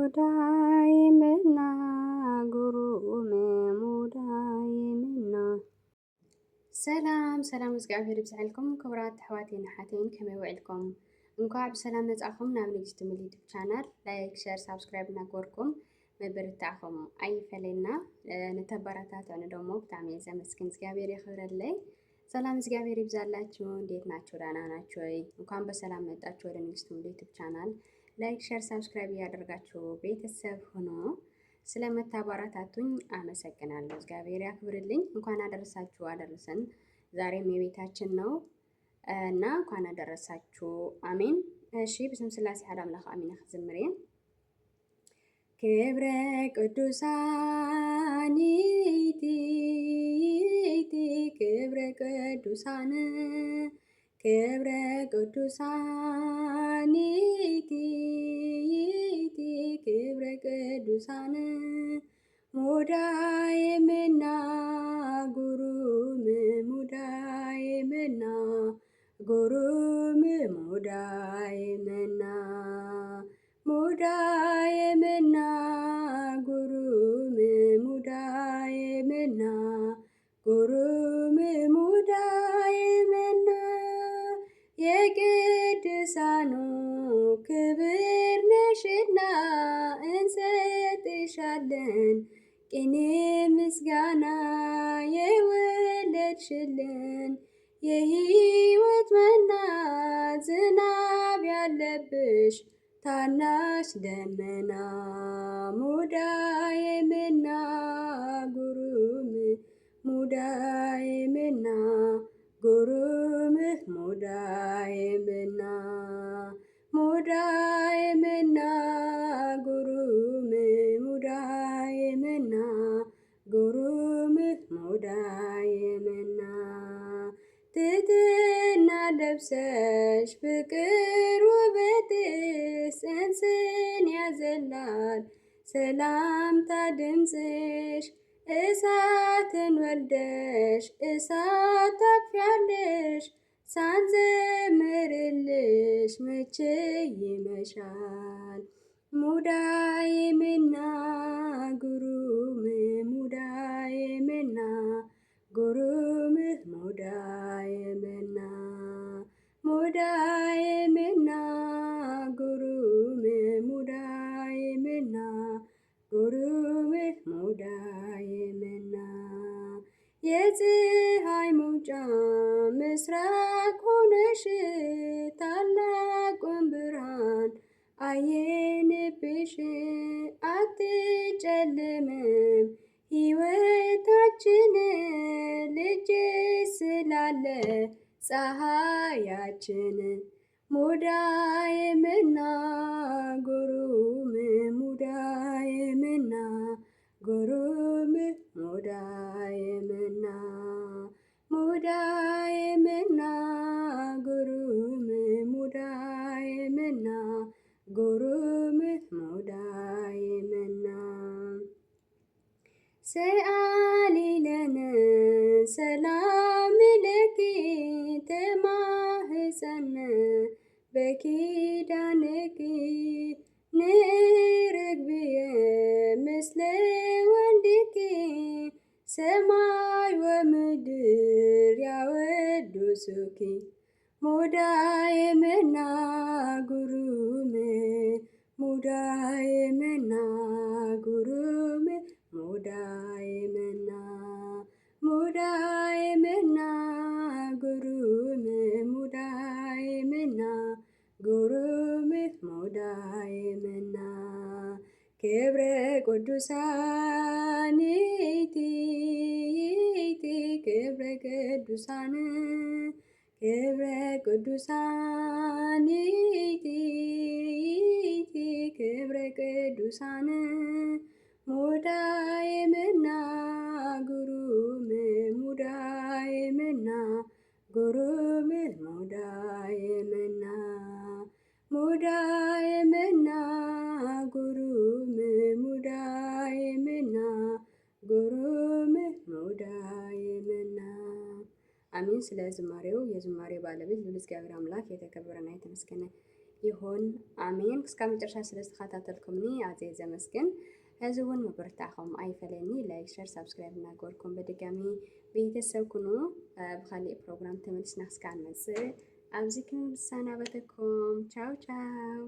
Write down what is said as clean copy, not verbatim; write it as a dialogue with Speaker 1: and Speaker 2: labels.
Speaker 1: ሙዳይምና ጉሩም ሙዳይምና ሰላም እግዚአብሔር ይብዛልኩም ክብራት ኣሕዋቴን ሓቴን ከመይ ውዕልኩም እንኳዕ ብሰላም መጻእኹም ናብ ንግስቲ ሚል ዩቲብ ቻናል ላይክ ሼር ሳብስክራይብ እናገበርኩም መበረታዕኹም ኣይፈለና ንተበረታትዕኑ ደሞ ብጣዕሚ እየ ዘመስግን እግዚአብሔር ይኽብረለይ። ሰላም እግዚአብሔር ይብዛላችሁ። እንዴት ናችሁ? ደህና ናችሁ ወይ? እንኳን በሰላም መጣችሁ ወደ ንግስቲ ሚል ዩቲብ ቻናል። ላይክ ሼር ሳብስክራይብ እያደረጋችሁ ቤተሰብ ሆኖ ስለመታበረታቱኝ አመሰግናለሁ። እግዚአብሔር ያክብርልኝ። እንኳን አደረሳችሁ አደረሰን። ዛሬም የቤታችን ነው እና እንኳን አደረሳችሁ። አሜን። እሺ በስመ ስላሴ አሐድ አምላክ አሜን። ክዝምሬን ክብረ ቅዱሳን ይእቲ ክብረ ቅዱሳን ክብረ ቅዱሳን ይእቲ ክብረ ቅዱሳን ሙዳይምና ጉሩም ሙዳይምና ጉሩም ሙዳይምና ሙዳይምና ጉሩም ሙዳይምና ጉሩም ሙዳይምና የቅዱሳኑ ክብር ነሽና እንሰጥሻለን ቅኔ ምስጋና የወለድሽልን የሕይወት መና ዝናብ ያለብሽ ታናሽ ደመና ሙዳይምና ጉሩም ሙዳይምና ጉሩም ሙዳይምና ሙዳይምና ጉሩም ሙዳይምና ጉሩም ሙዳይምና ትሕትና ለብሰሽ ፍቅር ውበትሽ ጽንስን ያዘላል ሰላምታ ድምፅሽ እሳትን ወልደሽ እሳት ታቅፊያለሽ ሳንዘምርልሽ መቼ ይመሻል ሙዳይምና ጉሩም ሙዳይምና ጉሩም ሙዳይምና ሙዳይምና ጉሩም ሙዳይምና ጉሩም ሙዳይምና የፀሐይ መውጫ ምስራቅ ሆነሽ ታላቁን ብርሃን አየንብሽ አትጨልምም ሕይወታችን ልጅሽ ስላለ ፀሐያችን ሙዳይምና ጉሩም ሙዳይምና ጉሩም ሙዳይምና ሙዳይምና ጉሩም ሙዳይምና ጉሩም ሙዳይምና ሰአሊ ለነ ሰላም ለኪ ተማህፀነ በኪዳንኪ ንርግብየ ምስለ ወልድኪ ሰማይ ወምድር ያወድሱኪ ሙዳይምና ጉሩም ሙዳይምና ጉሩም ሙዳይምና ሙዳይምና ጉሩም ሙዳይምና ጉሩም ሙዳይምና ክብረ ቅዱሳን ይእቲ ክብረ ቅዱሳን ክብረ ቅዱሳን ይእቲ ክብረ ቅዱሳን ሙዳይምና ጉሩም ሙዳይምና ጉሩም ሙዳይምና ሙዳይምና ጉሩም ሙዳይምና ጉሩም ሙዳይምና አሜን። ስለ ዝማሬው የዝማሬ ባለቤት ልዑል እግዚአብሔር አምላክ የተከበረና የተመስገነ ይሁን ኣሜን። ክሳብ መጨረሻ ስለ ዝተኸታተልኩምኒ ኣዝየ ዘመስግን። ሕዚ እውን ምብርታዕኹም ኣይፈለኒ። ላይክ ሸር ሳብስክራይብ እናገበርኩም በድጋሚ ቤተሰብ ኩኑ። ብካሊእ ፕሮግራም ተመልስና ክሳብ ንመፅእ ኣብዚ ክንሰናበተኩም። ቻው ቻው